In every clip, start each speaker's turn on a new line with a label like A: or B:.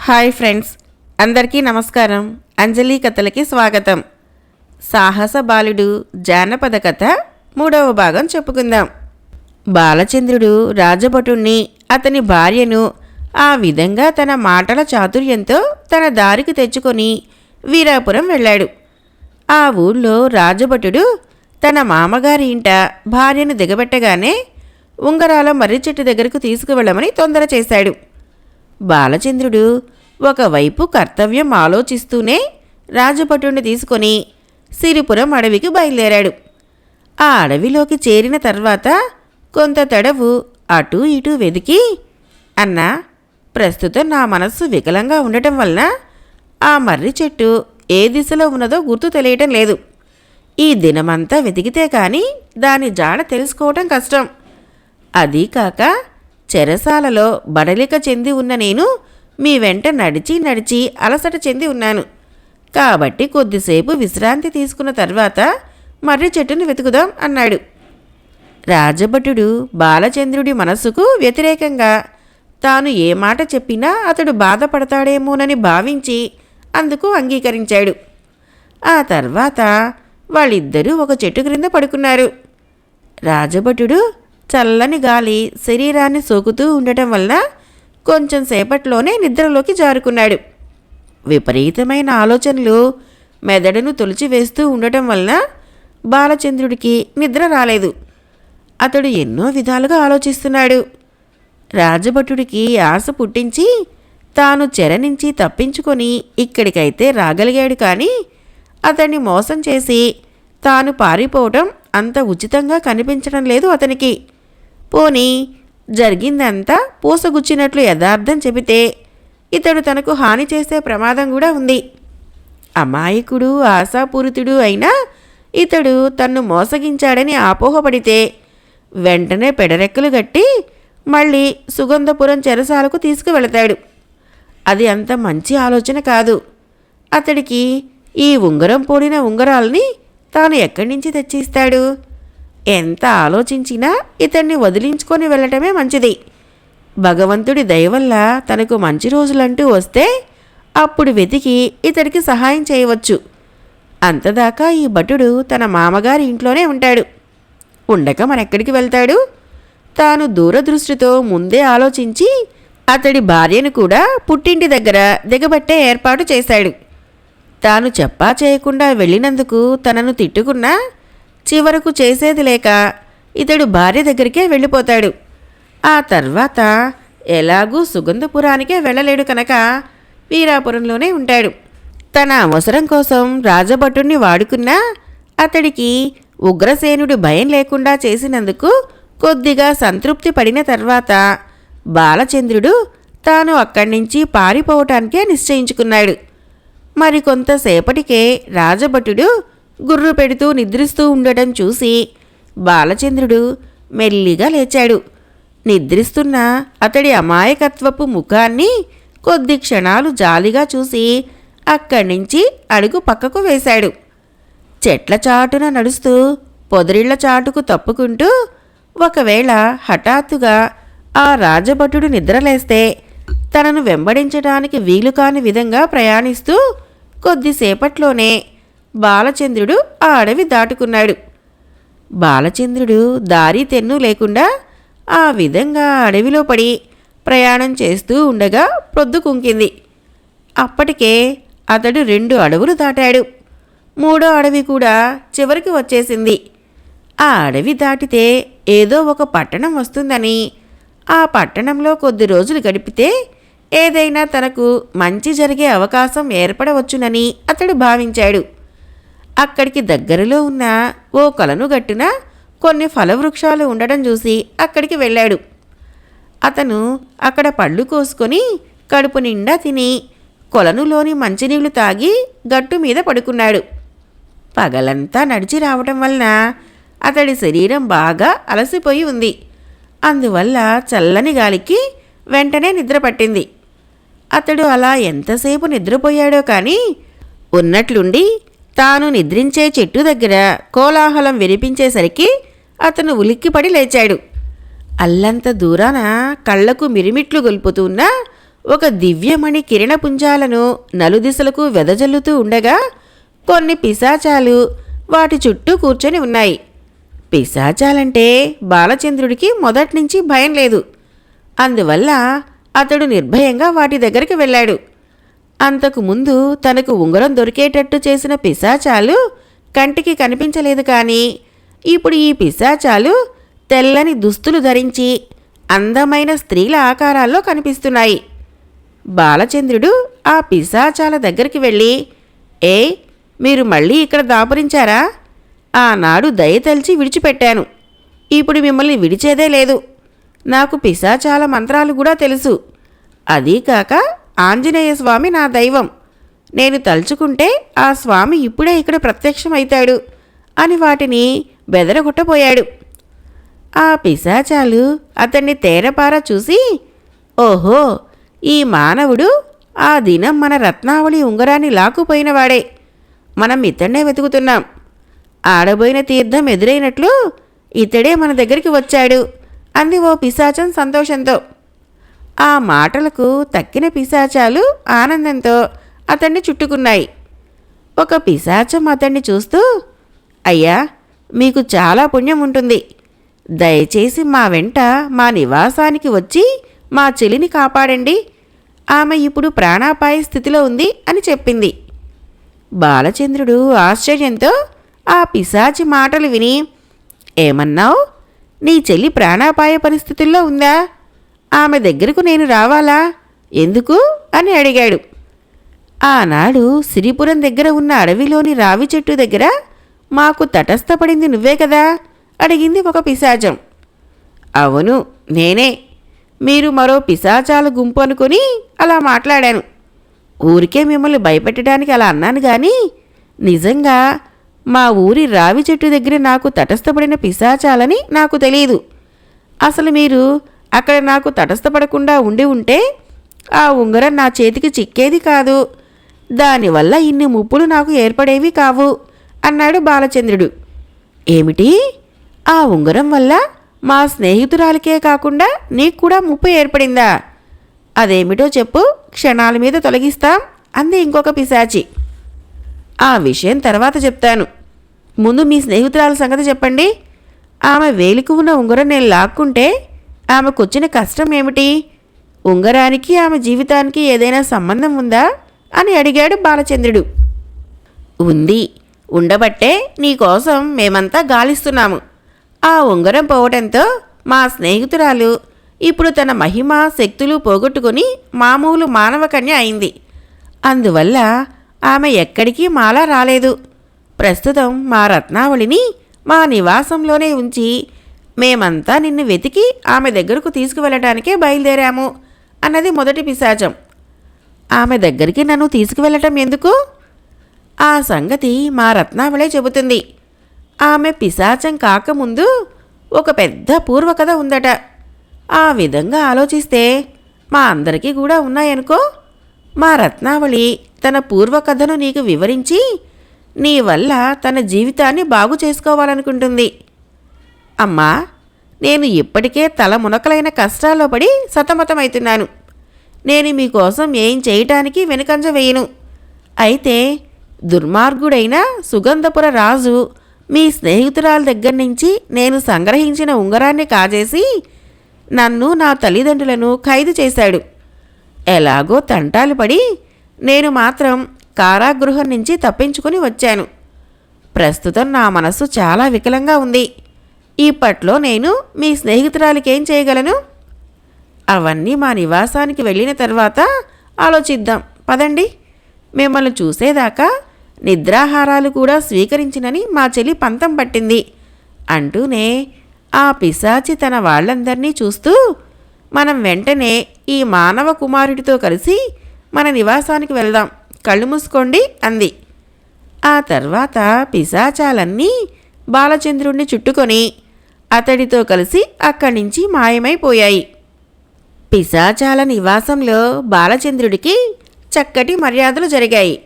A: Hi friends, అందరికీ నమస్కారం. అంజలి కథలకి స్వాగతం. సాహస బాలుడు జానపద కథ 3వ భాగం చెప్పుకుందాం. బాలచంద్రుడు రాజభటుణ్ణి, అతని భార్యను ఆ విధంగా తన మాటల చాతుర్యంతో తన దారికి తెచ్చుకొని వీరాపురం వెళ్ళాడు. ఆ ఊళ్ళో రాజభటుడు తన మామగారి ఇంట భార్యను దిగబెట్టగానే ఉంగరాల మర్రి చెట్టు దగ్గరకు తీసుకువెళ్ళమని తొందర చేశాడు. బాలచంద్రుడు ఒకవైపు కర్తవ్యం ఆలోచిస్తూనే రాజభటుణ్ణి తీసుకొని సిరిపురం అడవికి బయలుదేరాడు. ఆ అడవిలోకి చేరిన తర్వాత కొంత తడవు అటూ ఇటూ వెదికి, అన్నా, ప్రస్తుతం నా మనస్సు వికలంగా ఉండటం వలన ఆ మర్రి చెట్టు ఏ దిశలో ఉన్నదో గుర్తు తెలియటం లేదు. ఈ దినమంతా వెతికితే కానీ దాని జాడ తెలుసుకోవటం కష్టం. అదీ కాక చెరసాలలో బడలిక చెంది ఉన్న నేను మీ వెంట నడిచి నడిచి అలసట చెంది ఉన్నాను. కాబట్టి కొద్దిసేపు విశ్రాంతి తీసుకున్న తర్వాత మర్రి చెట్టును వెతుకుదాం అన్నాడు. రాజభటుడు బాలచంద్రుడి మనస్సుకు వ్యతిరేకంగా తాను ఏ మాట చెప్పినా అతడు బాధపడతాడేమోనని భావించి అందుకు అంగీకరించాడు. ఆ తర్వాత వాళ్ళిద్దరూ ఒక చెట్టు క్రింద పడుకున్నారు. రాజభటుడు చల్లని గాలి శరీరాన్ని సోకుతూ ఉండటం వల్ల కొంచెం సేపట్లోనే నిద్రలోకి జారుకున్నాడు. విపరీతమైన ఆలోచనలు మెదడును తొలిచివేస్తూ ఉండటం వలన బాలచంద్రుడికి నిద్ర రాలేదు. అతడు ఎన్నో విధాలుగా ఆలోచిస్తున్నాడు. రాజభటుడికి ఆశ పుట్టించి తాను చెర నుంచి తప్పించుకొని ఇక్కడికైతే రాగలిగాడు. కానీ అతన్ని మోసం చేసి తాను పారిపోవటం అంత ఉచితంగా కనిపించడం లేదు అతనికి. పోనీ జరిగిందంతా పూసగుచ్చినట్లు యథార్థం చెబితే ఇతడు తనకు హాని చేసే ప్రమాదం కూడా ఉంది. అమాయకుడు, ఆశాపూరితుడు అయినా ఇతడు తన్ను మోసగించాడని అపోహపడితే వెంటనే పెడరెక్కలు గట్టి మళ్ళీ సుగంధపురం చెరసాలకు తీసుకువెళతాడు. అది అంత మంచి ఆలోచన కాదు. అతడికి ఈ ఉంగరం పోడిన ఉంగరాల్ని తాను ఎక్కడి నుంచి తెచ్చిస్తాడు? ఎంత ఆలోచించినా ఇతన్ని వదిలించుకొని వెళ్ళటమే మంచిది. భగవంతుడి దయవల్ల తనకు మంచి రోజులంటూ వస్తే అప్పుడు వెతికి ఇతడికి సహాయం చేయవచ్చు. అంతదాకా ఈ భటుడు తన మామగారి ఇంట్లోనే ఉంటాడు. ఉండక మరెక్కడికి వెళ్తాడు? తాను దూరదృష్టితో ముందే ఆలోచించి అతడి భార్యను కూడా పుట్టింటి దగ్గర దిగబట్టే ఏర్పాటు చేశాడు. తాను చెప్పా చేయకుండా వెళ్ళినందుకు తనను తిట్టుకున్నా చివరకు చేసేది లేక ఇతడు భార్య దగ్గరికే వెళ్ళిపోతాడు. ఆ తర్వాత ఎలాగూ సుగంధపురానికే వెళ్ళలేడు కనుక వీరాపురంలోనే ఉంటాడు. తన అవసరం కోసం రాజభటుణ్ణి వాడుకున్నా అతడికి ఉగ్రసేనుడు భయం లేకుండా చేసినందుకు కొద్దిగా సంతృప్తి పడిన తర్వాత బాలచంద్రుడు తాను అక్కడి నుంచి పారిపోవటానికే నిశ్చయించుకున్నాడు. మరికొంతసేపటికే రాజభటుడు గుర్రు పెడుతూ నిద్రిస్తూ ఉండటం చూసి బాలచంద్రుడు మెల్లిగా లేచాడు. నిద్రిస్తున్న అతడి అమాయకత్వపు ముఖాన్ని కొద్ది క్షణాలు జాలిగా చూసి అక్కడి నుంచి అడుగు పక్కకు వేశాడు. చెట్ల చాటున నడుస్తూ పొదరిళ్ల చాటుకు తప్పుకుంటూ ఒకవేళ హఠాత్తుగా ఆ రాజభటుడు నిద్రలేస్తే తనను వెంబడించడానికి వీలుకాని విధంగా ప్రయాణిస్తూ కొద్దిసేపట్లోనే బాలచంద్రుడు ఆ అడవి దాటుకున్నాడు. బాలచంద్రుడు దారి తెన్ను లేకుండా ఆ విధంగా అడవిలో పడి ప్రయాణం చేస్తూ ఉండగా ప్రొద్దుకుంకింది. అప్పటికే అతడు 2 అడవులు దాటాడు. 3వ అడవి కూడా చివరికి వచ్చేసింది. ఆ అడవి దాటితే ఏదో ఒక పట్టణం వస్తుందని, ఆ పట్టణంలో కొద్ది రోజులు గడిపితే ఏదైనా తనకు మంచి జరిగే అవకాశం ఏర్పడవచ్చునని అతడు భావించాడు. అక్కడికి దగ్గరలో ఉన్న ఓ కొలను గట్టున కొన్ని ఫలవృక్షాలు ఉండడం చూసి అక్కడికి వెళ్ళాడు. అతను అక్కడ పళ్ళు కోసుకొని కడుపు నిండా తిని కొలనులోని మంచినీళ్లు తాగి గట్టు మీద పడుకున్నాడు. పగలంతా నడిచి రావటం వలన అతడి శరీరం బాగా అలసిపోయి ఉంది. అందువల్ల చల్లని గాలికి వెంటనే నిద్ర పట్టింది. అతడు అలా ఎంతసేపు నిద్రపోయాడో కానీ ఉన్నట్లుండి తాను నిద్రించే చెట్టు దగ్గర కోలాహలం వినిపించేసరికి అతను ఉలిక్కిపడి లేచాడు. అల్లంత దూరాన కళ్లకు మిరిమిట్లు గొల్పుతున్న ఒక దివ్యమణి కిరణపుంజాలను నలుదిశలకు వెదజల్లుతూ ఉండగా కొన్ని పిశాచాలు వాటి చుట్టూ కూర్చొని ఉన్నాయి. పిశాచాలంటే బాలచంద్రుడికి మొదట్నుంచి భయం లేదు. అందువల్ల అతడు నిర్భయంగా వాటి దగ్గరికి వెళ్ళాడు. అంతకుముందు తనకు ఉంగరం దొరికేటట్టు చేసిన పిశాచాలు కంటికి కనిపించలేదు. కానీ ఇప్పుడు ఈ పిశాచాలు తెల్లని దుస్తులు ధరించి అందమైన స్త్రీల ఆకారాల్లో కనిపిస్తున్నాయి. బాలచంద్రుడు ఆ పిశాచాల దగ్గరికి వెళ్ళి, మీరు మళ్ళీ ఇక్కడ దాపురించారా? ఆనాడు దయతలిచి విడిచిపెట్టాను. ఇప్పుడు మిమ్మల్ని విడిచేదే లేదు. నాకు పిశాచాల మంత్రాలు కూడా తెలుసు. అదీకాక ఆంజనేయ స్వామి నా దైవం. నేను తలుచుకుంటే ఆ స్వామి ఇప్పుడే ఇక్కడ ప్రత్యక్షమవుతాడు అని వాటిని బెదరగొట్టబోయాడు. ఆ పిశాచాలు అతన్ని తేరపారా చూసి, ఓహో, ఈ మానవుడు ఆ దినం మన రత్నావళి ఉంగరాన్ని లాక్కుపోయినవాడే. మనం ఇతన్నే వెతుకుతున్నాం. ఆడబోయిన తీర్థం ఎదురైనట్లు ఇతడే మన దగ్గరికి వచ్చాడు అంది ఓ పిశాచం సంతోషంతో. ఆ మాటలకు తక్కిన పిశాచాలు ఆనందంతో అతన్ని చుట్టుకున్నాయి. ఒక పిశాచం అతన్ని చూస్తూ, అయ్యా, మీకు చాలా పుణ్యం ఉంటుంది. దయచేసి మా వెంట మా నివాసానికి వచ్చి మా చెల్లిని కాపాడండి. ఆమె ఇప్పుడు ప్రాణాపాయ స్థితిలో ఉంది అని చెప్పింది. బాలచంద్రుడు ఆశ్చర్యంతో ఆ పిశాచి మాటలు విని, ఏమన్నావు? నీ చెల్లి ప్రాణాపాయ పరిస్థితుల్లో ఉందా? ఆమె దగ్గరకు నేను రావాలా? ఎందుకు అని అడిగాడు. ఆనాడు సిరిపురం దగ్గర ఉన్న అడవిలోని రావి చెట్టు దగ్గర మాకు తటస్థపడింది నువ్వే కదా అడిగింది ఒక పిశాచం. అవును, నేనే. మీరు మరో పిశాచాల గుంపు అనుకుని అలా మాట్లాడాను. ఊరికే మిమ్మల్ని భయపెట్టడానికి అలా అన్నాను. కానీ నిజంగా మా ఊరి రావి చెట్టు దగ్గర నాకు తటస్థపడిన పిశాచాలని నాకు తెలియదు. అసలు మీరు అక్కడ నాకు తటస్థపడకుండా ఉండి ఉంటే ఆ ఉంగరం నా చేతికి చిక్కేది కాదు. దానివల్ల ఇన్ని ముప్పులు నాకు ఏర్పడేవి కావు అన్నాడు బాలచంద్రుడు. ఏమిటి? ఆ ఉంగరం వల్ల మా స్నేహితురాలికే కాకుండా నీకు కూడా ముప్పు ఏర్పడిందా? అదేమిటో చెప్పు, క్షణాల మీద తొలగిస్తాం అంది ఇంకొక పిశాచి. ఆ విషయం తర్వాత చెప్తాను. ముందు మీ స్నేహితురాల సంగతి చెప్పండి. ఆమె వేలికి ఉన్న ఉంగరం నేను లాక్కుంటే ఆమెకొచ్చిన కష్టం ఏమిటి? ఉంగరానికి ఆమె జీవితానికి ఏదైనా సంబంధం ఉందా అని అడిగాడు బాలచంద్రుడు. ఉంది. ఉండబట్టే నీకోసం మేమంతా గాలిస్తున్నాము. ఆ ఉంగరం పోవటంతో మా స్నేహితురాలు ఇప్పుడు తన మహిమ శక్తులు పోగొట్టుకుని మామూలు మానవ కన్య అయింది. అందువల్ల ఆమె ఎక్కడికి మాలా రాలేదు. ప్రస్తుతం మా రత్నావళిని మా నివాసంలోనే ఉంచి మేమంతా నిన్ను వెతికి ఆమె దగ్గరకు తీసుకువెళ్ళటానికే బయలుదేరాము అన్నది మొదటి పిశాచం. ఆమె దగ్గరికి నన్ను తీసుకువెళ్ళటం ఎందుకు? ఆ సంగతి మా రత్నావళే చెబుతుంది. ఆమె పిశాచం కాకముందు ఒక పెద్ద పూర్వకథ ఉందట. ఆ విధంగా ఆలోచిస్తే మా అందరికీ కూడా ఉన్నాయనుకో. మా రత్నావళి తన పూర్వకథను నీకు వివరించి నీ వల్ల తన జీవితాన్ని బాగు చేసుకోవాలనుకుంటుంది. అమ్మా, నేను ఇప్పటికే తల మునకలైన కష్టాల్లో పడి సతమతమవుతున్నాను. నేను మీకోసం ఏం చేయటానికి వెనుకంజ వేయను. అయితే దుర్మార్గుడైన సుగంధపుర రాజు మీ స్నేహితురాల దగ్గర నుంచి నేను సంగ్రహించిన ఉంగరాన్ని కాజేసి నన్ను నా తల్లిదండ్రులను ఖైదు చేశాడు. ఎలాగో తంటాలు పడి నేను మాత్రం కారాగృహం నుంచి తప్పించుకుని వచ్చాను. ప్రస్తుతం నా మనస్సు చాలా వికలంగా ఉంది. ఇప్పట్లో నేను మీ స్నేహితురాలికేం చేయగలను? అవన్నీ మా నివాసానికి వెళ్ళిన తర్వాత ఆలోచిద్దాం. పదండి. మిమ్మల్ని చూసేదాకా నిద్రాహారాలు కూడా స్వీకరించినని మా చెల్లి పంతం పట్టింది అంటూనే ఆ పిశాచి తన వాళ్ళందర్నీ చూస్తూ, మనం వెంటనే ఈ మానవ కుమారుడితో కలిసి మన నివాసానికి వెళ్దాం. కళ్ళు మూసుకోండి అంది. ఆ తర్వాత పిశాచాలన్నీ బాలచంద్రుణ్ణి చుట్టుకొని అతడితో కలిసి అక్కడి నుంచి మాయమైపోయాయి. పిశాచాల నివాసంలో బాలచంద్రుడికి చక్కటి మర్యాదలు జరిగాయి.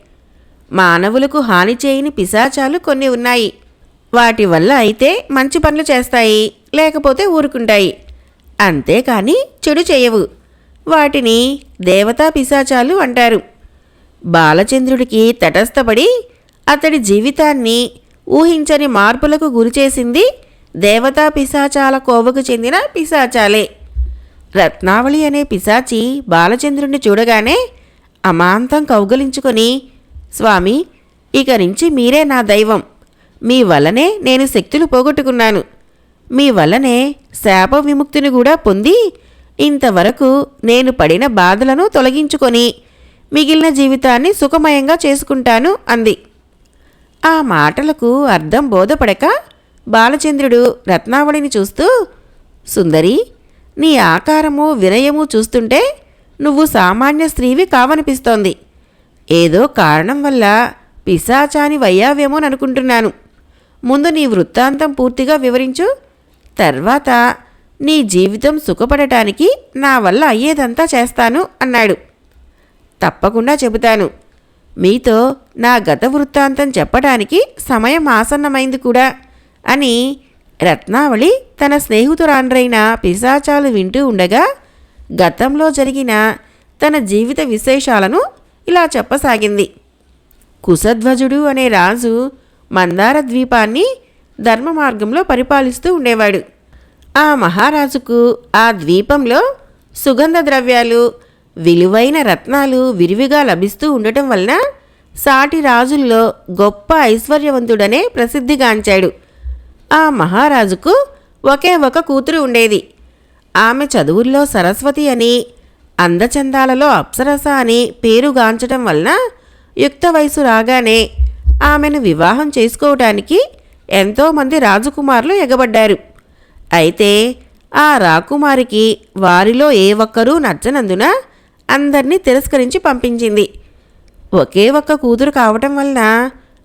A: మానవులకు హాని చేయని పిశాచాలు కొన్ని ఉన్నాయి. వాటి వల్ల అయితే మంచి పనులు చేస్తాయి, లేకపోతే ఊరుకుంటాయి. అంతేకాని చెడు చేయవు. వాటిని దేవతా పిశాచాలు అంటారు. బాలచంద్రుడికి తటస్థపడి అతడి జీవితాన్ని ఊహించని మార్పులకు గురిచేసింది దేవతా పిశాచాల కోవకు చెందిన పిశాచాలే. రత్నావళి అనే పిశాచి బాలచంద్రుణ్ణి చూడగానే అమాంతం కౌగలించుకొని, స్వామి, ఇక నుంచి మీరే నా దైవం. మీ వల్లనే నేను శక్తులు పోగొట్టుకున్నాను. మీ వల్లనే శాప విముక్తిని కూడా పొంది ఇంతవరకు నేను పడిన బాధలను తొలగించుకొని మిగిలిన జీవితాన్ని సుఖమయంగా చేసుకుంటాను అంది. ఆ మాటలకు అర్థం బోధపడక బాలచంద్రుడు రత్నావళిని చూస్తూ, సుందరి, నీ ఆకారము వినయము చూస్తుంటే నువ్వు సామాన్య స్త్రీవి కావనిపిస్తోంది. ఏదో కారణం వల్ల పిశాచాని వయ్యావేమోననుకుంటున్నాను. ముందు నీ వృత్తాంతం పూర్తిగా వివరించు. తర్వాత నీ జీవితం సుఖపడటానికి నా వల్ల అయ్యేదంతా చేస్తాను అన్నాడు. తప్పకుండా చెబుతాను. మీతో నా గత వృత్తాంతం చెప్పడానికి సమయం ఆసన్నమైంది కూడా అని రత్నావళి తన స్నేహితురాండ్రైన పిశాచాలు వింటూ ఉండగా గతంలో జరిగిన తన జీవిత విశేషాలను ఇలా చెప్పసాగింది. కుశధ్వజుడు అనే రాజు మందార ద్వీపాన్ని ధర్మ మార్గంలో పరిపాలిస్తూ ఉండేవాడు. ఆ మహారాజుకు ఆ ద్వీపంలో సుగంధ ద్రవ్యాలు, విలువైన రత్నాలు విరివిగా లభిస్తూ ఉండటం వలన సాటి రాజుల్లో గొప్ప ఐశ్వర్యవంతుడనే ప్రసిద్ధిగాంచాడు. ఆ మహారాజుకు ఒకే ఒక కూతురు ఉండేది. ఆమె చదువుల్లో సరస్వతి అని, అందచందాలలో అప్సరస అని పేరుగాంచటం వలన యుక్త వయసు రాగానే ఆమెను వివాహం చేసుకోవటానికి ఎంతోమంది రాజకుమారులు ఎగబడ్డారు. అయితే ఆ రాకుమారికి వారిలో ఏ ఒక్కరూ నచ్చనందున అందర్నీ తిరస్కరించి పంపించింది. ఒకే ఒక్క కూతురు కావటం వలన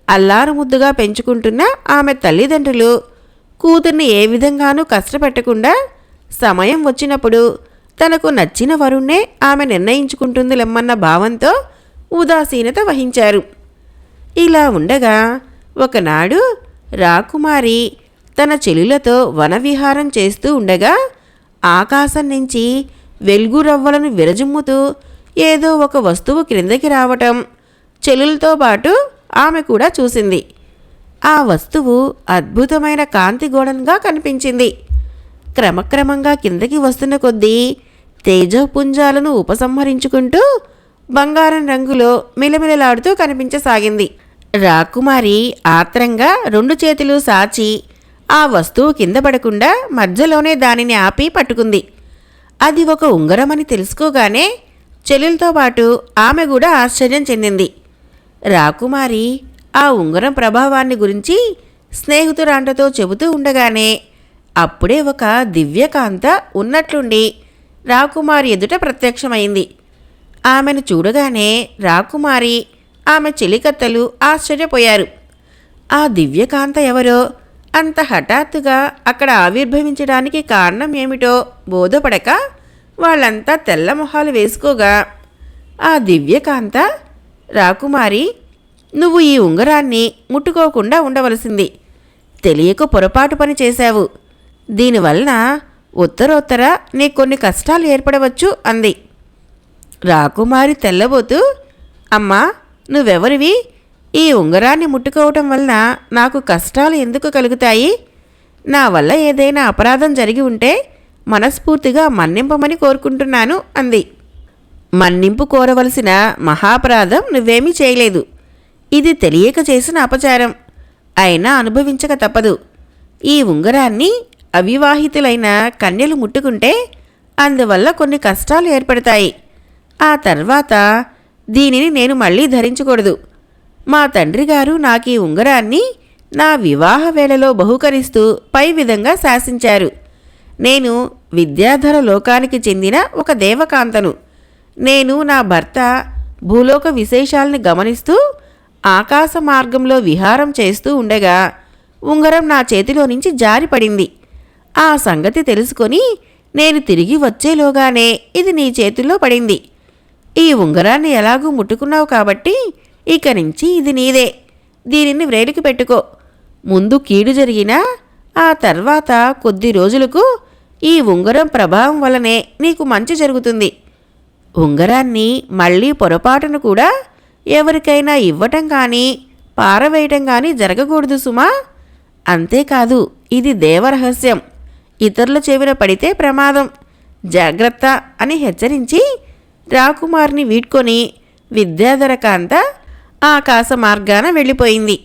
A: అల్లారు ముద్దుగా పెంచుకుంటున్న ఆమె తల్లిదండ్రులు కూతుర్ని ఏ విధంగానూ కష్టపెట్టకుండా సమయం వచ్చినప్పుడు తనకు నచ్చిన వరుణ్ణే ఆమె నిర్ణయించుకుంటుందిలెమ్మన్న భావంతో ఉదాసీనత వహించారు. ఇలా ఉండగా ఒకనాడు రాకుమారి తన చెలులతో వనవిహారం చేస్తూ ఉండగా ఆకాశం నుంచి వెలుగురవ్వలను విరజిమ్ముతూ ఏదో ఒక వస్తువు క్రిందకి రావటం చెలులతో పాటు ఆమె కూడా చూసింది. ఆ వస్తువు అద్భుతమైన కాంతి గోళంగా కనిపించింది. క్రమక్రమంగా కిందకి వస్తున్న కొద్దీ తేజపుంజాలను ఉపసంహరించుకుంటూ బంగారం రంగులో మిలమిలలాడుతూ కనిపించసాగింది. రాకుమారి ఆత్రంగా 2 చేతులు సాచి ఆ వస్తువు కింద పడకుండా మధ్యలోనే దానిని ఆపి పట్టుకుంది. అది ఒక ఉంగరమని తెలుసుకోగానే చెల్లెలతో పాటు ఆమె కూడా ఆశ్చర్యం చెందింది. రాకుమారి ఆ ఉంగరం ప్రభావాన్ని గురించి స్నేహితురాంటతో చెబుతూ ఉండగానే అప్పుడే ఒక దివ్యకాంత ఉన్నట్లుండి రాకుమారి ఎదుట ప్రత్యక్షమైంది. ఆమెను చూడగానే రాకుమారి, ఆమె చెలికత్తెలు ఆశ్చర్యపోయారు. ఆ దివ్యకాంత ఎవరో అంత హఠాత్తుగా అక్కడ ఆవిర్భవించడానికి కారణం ఏమిటో బోధపడక వాళ్ళంతా తెల్ల మొహాలు వేసుకోగా ఆ దివ్యకాంత, రాకుమారి, నువ్వు ఈ ఉంగరాన్ని ముట్టుకోకుండా ఉండవలసింది. తెలియక పొరపాటు పని చేశావు. దీనివలన ఉత్తరోత్తర నీకు కొన్ని కష్టాలు ఏర్పడవచ్చు అంది. రాకుమారి తెల్లబోతూ, అమ్మా, నువ్వెవరివి? ఈ ఉంగరాన్ని ముట్టుకోవటం వలన నాకు కష్టాలు ఎందుకు కలుగుతాయి? నా వల్ల ఏదైనా అపరాధం జరిగి ఉంటే మనస్ఫూర్తిగా మన్నింపమని కోరుకుంటున్నాను అంది. మన్నింపు కోరవలసిన మహాపరాధం నువ్వేమీ చేయలేదు. ఇది తెలియక చేసిన అపచారం. అయినా అనుభవించక తప్పదు. ఈ ఉంగరాన్ని అవివాహితులైన కన్యలు ముట్టుకుంటే అందువల్ల కొన్ని కష్టాలు ఏర్పడతాయి. ఆ తర్వాత దీనిని నేను మళ్ళీ ధరించకూడదు. మా తండ్రి గారు నాకు ఈ ఉంగరాన్ని నా వివాహ వేళలో బహుకరిస్తూ పై విధంగా శాసించారు. నేను విద్యాధర లోకానికి చెందిన ఒక దేవకాంతను. నేను నా భర్త భూలోక విశేషాలను గమనిస్తూ ఆకాశ మార్గంలో విహారం చేస్తూ ఉండగా ఉంగరం నా చేతిలో నుంచి జారిపడింది. ఆ సంగతి తెలుసుకొని నేను తిరిగి వచ్చేలోగానే ఇది నీ చేతుల్లో పడింది. ఈ ఉంగరాన్ని ఎలాగూ ముట్టుకున్నావు కాబట్టి ఇక నుంచి ఇది నీదే. దీనిని వ్రేలికి పెట్టుకో. ముందు కీడు జరిగినా ఆ తర్వాత కొద్ది రోజులకు ఈ ఉంగరం ప్రభావం వల్లనే నీకు మంచి జరుగుతుంది. ఉంగరాన్ని మళ్ళీ పొరపాటును కూడా ఎవరికైనా ఇవ్వటం కానీ పారవేయటం కానీ జరగకూడదు సుమా. అంతేకాదు, ఇది దేవరహస్యం, ఇతరుల చెవిన పడితే ప్రమాదం, జాగ్రత్త అని హెచ్చరించి రాకుమారిని వీడ్కొని విద్యాధరకాంత ఆకాశ మార్గాన వెళ్ళిపోయింది.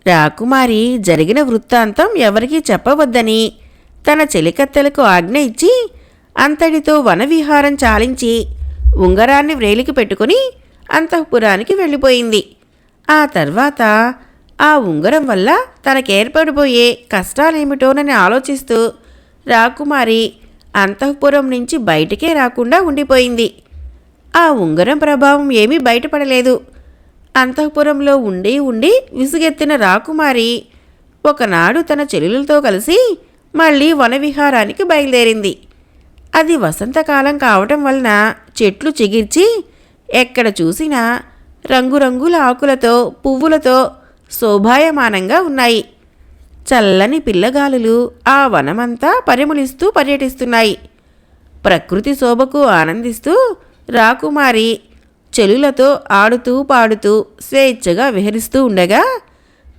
A: రాకుమారి జరిగిన వృత్తాంతం ఎవరికీ చెప్పవద్దని తన చెలికత్తెలకు ఆజ్ఞ ఇచ్చి అంతటితో వనవిహారం చాలించి ఉంగరాన్ని వ్రేలికి పెట్టుకుని అంతఃపురానికి వెళ్ళిపోయింది. ఆ తర్వాత ఆ ఉంగరం వల్ల తనకేర్పడిపోయే కష్టాలేమిటోనని ఆలోచిస్తూ రాకుమారి అంతఃపురం నుంచి బయటికే రాకుండా ఉండిపోయింది. ఆ ఉంగరం ప్రభావం ఏమీ బయటపడలేదు. అంతఃపురంలో ఉండి ఉండి విసుగెత్తిన రాకుమారి ఒకనాడు తన చెల్లెలతో కలిసి మళ్ళీ వనవిహారానికి బయలుదేరింది. అది వసంతకాలం కావటం వలన చెట్లు చిగిర్చి ఎక్కడ చూసినా రంగురంగుల ఆకులతో పువ్వులతో శోభాయమానంగా ఉన్నాయి. చల్లని పిల్లగాలులు ఆ వనమంతా పరిమళిస్తూ పర్యటిస్తున్నాయి. ప్రకృతి శోభకు ఆనందిస్తూ రాకుమారి చెలులతో ఆడుతూ పాడుతూ స్వేచ్ఛగా విహరిస్తూ ఉండగా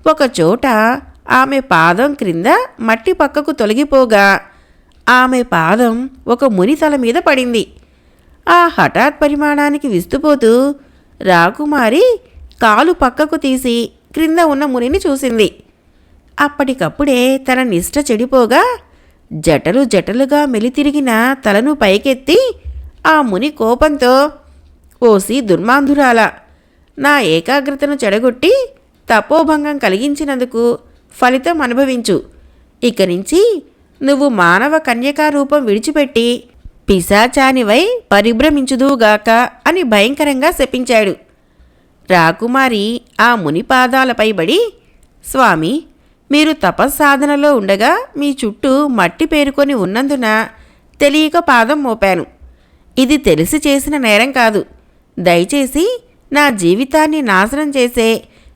A: ఒకచోట ఆమె పాదం క్రింద మట్టి పక్కకు తొలగిపోగా ఆమె పాదం ఒక ముని తల మీద పడింది. ఆ హఠాత్ పరిమాణానికి విస్తుపోతూ రాకుమారి కాలు పక్కకు తీసి క్రింద ఉన్న మునిని చూసింది. అప్పటికప్పుడే తన నిష్ట చెడిపోగా జటలు జటలుగా మెలితిరిగిన తలను పైకెత్తి ఆ ముని కోపంతో, ఓసి దుర్మాంధురాల, నా ఏకాగ్రతను చెడగొట్టి తపోభంగం కలిగించినందుకు ఫలితం అనుభవించు. ఇక నుంచి నువ్వు మానవ కన్యకా రూపం విడిచిపెట్టి పిశాచానివై పరిభ్రమించుదువుగాక అని భయంకరంగా శపించాడు. రాకుమారి ఆ ముని పాదాలపై బడి, స్వామి, మీరు తపస్సాధనలో ఉండగా మీ చుట్టూ మట్టి పేరుకొని ఉన్నందున తెలియక పాదం మోపాను. ఇది తెలిసి చేసిన నేరం కాదు. దయచేసి నా జీవితాన్ని నాశనం చేసే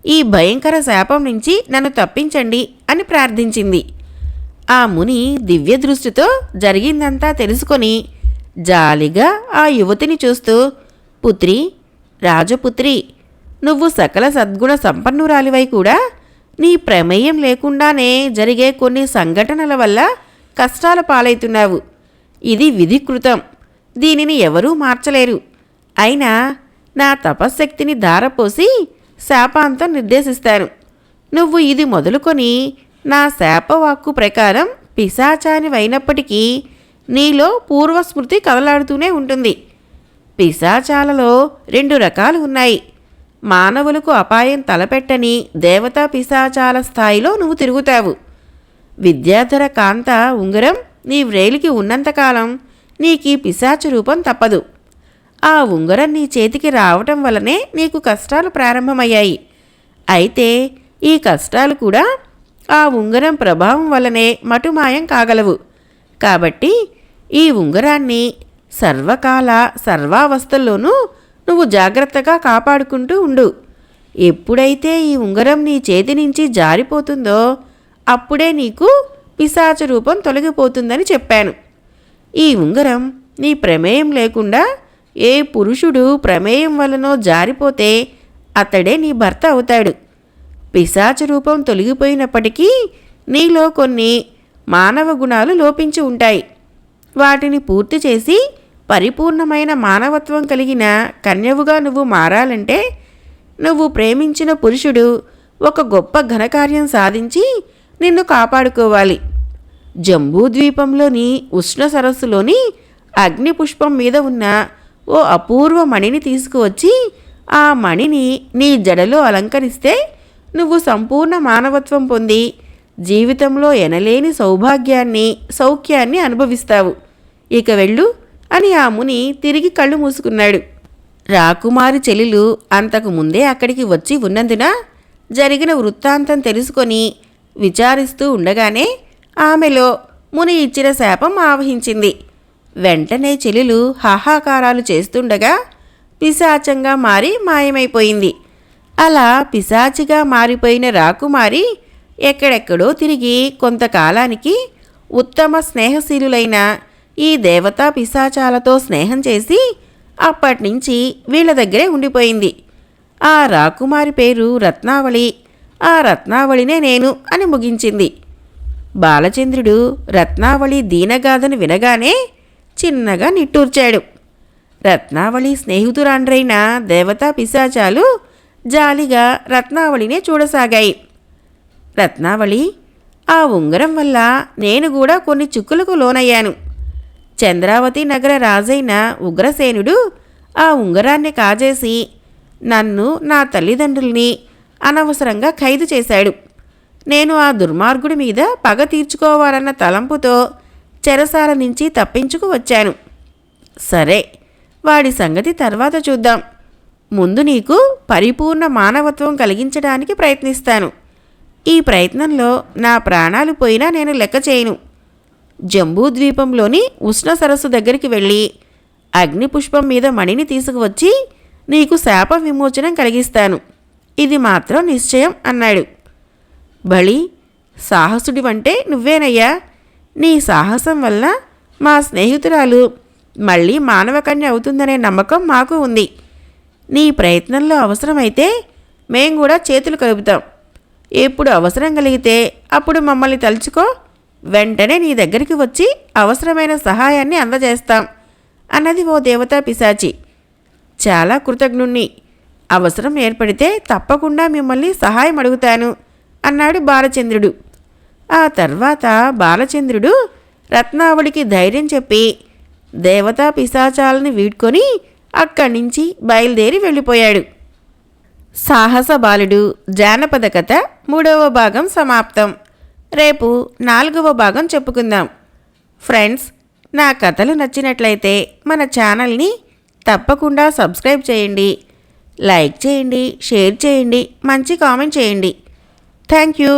A: ఈ భయంకర శాపం నుంచి నన్ను తప్పించండి అని ప్రార్థించింది. ఆ ముని దివ్య దృష్టితో జరిగిందంతా తెలుసుకొని జాలిగా ఆ యువతిని చూస్తూ, పుత్రి, రాజపుత్రి, నువ్వు సకల సద్గుణ సంపన్నురాలివై కూడా నీ ప్రమేయం లేకుండానే జరిగే కొన్ని సంఘటనల వల్ల కష్టాల పాలవుతున్నావు. ఇది విధికృతం, దీనిని ఎవరూ మార్చలేరు. అయినా నా తపశ్శక్తిని ధారపోసి శాపాంతం నిర్దేశిస్తాను. నువ్వు ఇది మొదలుకొని నా శాపవాక్కు ప్రకారం పిశాచానివైనప్పటికీ నీలో పూర్వస్మృతి కదలాడుతూనే ఉంటుంది. పిశాచాలలో 2 రకాలు ఉన్నాయి. మానవులకు అపాయం తలపెట్టని దేవతా పిశాచాల స్థాయిలో నువ్వు తిరుగుతావు. విద్యాధర కాంత ఉంగరం నీ వ్రేలికి ఉన్నంతకాలం నీకీ పిశాచ రూపం తప్పదు. ఆ ఉంగరం నీ చేతికి రావటం వల్లనే నీకు కష్టాలు ప్రారంభమయ్యాయి. అయితే ఈ కష్టాలు కూడా ఆ ఉంగరం ప్రభావం వల్లనే మటుమాయం కాగలవు. కాబట్టి ఈ ఉంగరాన్ని సర్వకాల సర్వావస్థల్లోనూ నువ్వు జాగ్రత్తగా కాపాడుకుంటూ ఉండు. ఎప్పుడైతే ఈ ఉంగరం నీ చేతి నుంచి జారిపోతుందో అప్పుడే నీకు పిశాచ రూపం తొలగిపోతుందని చెప్పాను. ఈ ఉంగరం నీ ప్రమేయం లేకుండా ఏ పురుషుడు ప్రమేయం వలనో జారిపోతే అతడే నీ భర్త అవుతాడు. పిశాచ రూపం తొలగిపోయినప్పటికీ నీలో కొన్ని మానవ గుణాలు లోపించి ఉంటాయి. వాటిని పూర్తి చేసి పరిపూర్ణమైన మానవత్వం కలిగిన కన్యవుగా నువ్వు మారాలంటే నువ్వు ప్రేమించిన పురుషుడు ఒక గొప్ప ఘనకార్యం సాధించి నిన్ను కాపాడుకోవాలి. జంబూద్వీపంలోని ఉష్ణ సరస్సులోని అగ్నిపుష్పం మీద ఉన్న ఓ అపూర్వ మణిని తీసుకువచ్చి ఆ మణిని నీ జడలో అలంకరిస్తే నువ్వు సంపూర్ణ మానవత్వం పొంది జీవితంలో ఎనలేని సౌభాగ్యాన్ని సౌఖ్యాన్ని అనుభవిస్తావు. ఇక వెళ్ళు అని ఆ ముని తిరిగి కళ్ళు మూసుకున్నాడు. రాకుమారి చెల్లెలు అంతకు ముందే అక్కడికి వచ్చి ఉన్నందున జరిగిన వృత్తాంతం తెలుసుకొని విచారిస్తూ ఉండగానే ఆమెలో ముని ఇచ్చిన శాపం ఆవహించింది. వెంటనే చెల్లెలు హాహాకారాలు చేస్తుండగా పిశాచంగా మారి మాయమైపోయింది. అలా పిశాచిగా మారిపోయిన రాకుమారి ఎక్కడెక్కడో తిరిగి కొంతకాలానికి ఉత్తమ స్నేహశీలులైన ఈ దేవతా పిశాచాలతో స్నేహం చేసి అప్పటినుంచి వీళ్ళ దగ్గరే ఉండిపోయింది. ఆ రాకుమారి పేరు రత్నావళి, ఆ రత్నావళినే నేను అని ముగించింది. బాలచంద్రుడు రత్నావళి దీనగాథను వినగానే చిన్నగా నిట్టూర్చాడు. రత్నావళి స్నేహితురాండ్రైన దేవతా పిశాచాలు జాలిగా రత్నావళినే చూడసాగాయి. రత్నావళి, ఆ ఉంగరం వల్ల నేను కూడా కొన్ని చిక్కులకు లోనయ్యాను. చంద్రావతి నగర రాజైన ఉగ్రసేనుడు ఆ ఉంగరాన్ని కాజేసి నన్ను, నా తల్లిదండ్రుల్ని అనవసరంగా ఖైదు చేశాడు. నేను ఆ దుర్మార్గుడి మీద పగ తీర్చుకోవాలన్న తలంపుతో చెరసాల నుంచి తప్పించుకు వచ్చాను. సరే, వాడి సంగతి తర్వాత చూద్దాం. ముందు నీకు పరిపూర్ణ మానవత్వం కలిగించడానికి ప్రయత్నిస్తాను. ఈ ప్రయత్నంలో నా ప్రాణాలు పోయినా నేను లెక్క చేయను. జంబూద్వీపంలోని ఉష్ణ సరస్సు దగ్గరికి వెళ్ళి అగ్నిపుష్పం మీద మణిని తీసుకువచ్చి నీకు శాప విమోచనం కలిగిస్తాను. ఇది మాత్రం నిశ్చయం అన్నాడు. బళి, సాహసుడివంటే నువ్వేనయ్యా. నీ సాహసం వల్ల మా స్నేహితురాలు మళ్ళీ మానవకన్య అవుతుందనే నమ్మకం మాకు ఉంది. నీ ప్రయత్నంలో అవసరమైతే మేం కూడా చేతులు కలుపుతాం. ఎప్పుడు అవసరం కలిగితే అప్పుడు మమ్మల్ని తలుచుకో, వెంటనే నీ దగ్గరికి వచ్చి అవసరమైన సహాయాన్ని అందజేస్తాం అన్నది ఓ దేవతా పిశాచి. చాలా కృతజ్ఞుణ్ణి. అవసరం ఏర్పడితే తప్పకుండా మిమ్మల్ని సహాయం అడుగుతాను అన్నాడు బాలచంద్రుడు. ఆ తర్వాత బాలచంద్రుడు రత్నావళికి ధైర్యం చెప్పి దేవతా పిశాచాలను వీడ్కొని అక్కడి నుంచి బయలుదేరి వెళ్ళిపోయాడు. సాహస బాలుడు జానపద కథ 3వ భాగం సమాప్తం. రేపు 4వ భాగం చెప్పుకుందాం. ఫ్రెండ్స్, నా కథలు నచ్చినట్లయితే మన ఛానల్ని తప్పకుండా సబ్స్క్రైబ్ చేయండి, లైక్ చేయండి, షేర్ చేయండి, మంచి కామెంట్ చేయండి. Thank you.